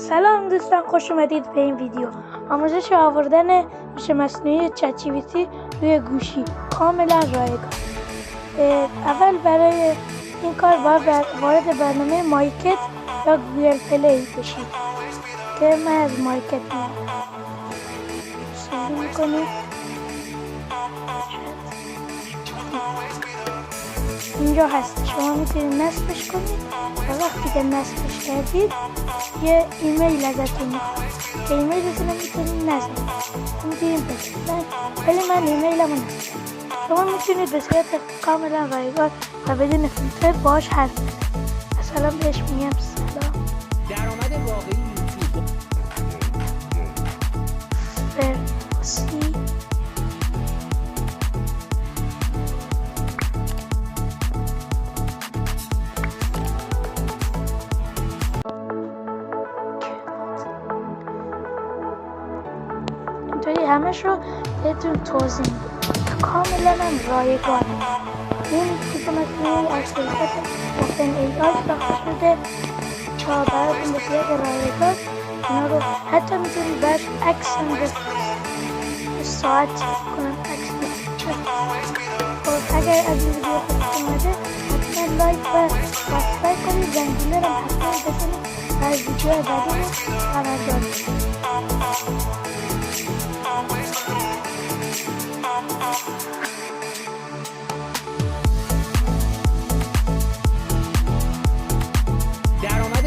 سلام دوستان، خوش اومدید به این ویدیو. آموزش آوردن هوش مصنوعی چت جی پی تی روی گوشی کاملا رایگان. اول برای این کار باید وارد برنامه مایکت یا گوگل پلی بشید که من از مایکت میام. شروع میکنید. اینجا هست، شما میتونید نصبش کنید و وقتی که نصبش کردید یه ایمیل ازتون میخواد. به ایمیلتون میتونید نصب میتونید بزنید، ولی من ایمیلمو نصب. شما میتونید به صورت کاملا رایگان و بدون فیلتر باهاش حرف بزنید. مثلا بهش میگم سلام. درآمد واقعی یوتیوب فرسی اینطوری همش رو بهتون توضیح میدم. کاملا هم رایگان. این هوش مصنوعی از شرکت اوپن ای آی ساخته شده تا براتون به صورت رایگان اینا رو حتی میتونید برش عکس هم بفرستید. ساعت کنم عکس بفرستید. خب اگر از این ویدیو خوشتون اومده حتما لایک و سابسکرایب کنید، زنگوله رو حتما بزنید و از ویدیو بعدی خبردار بشید. درآمد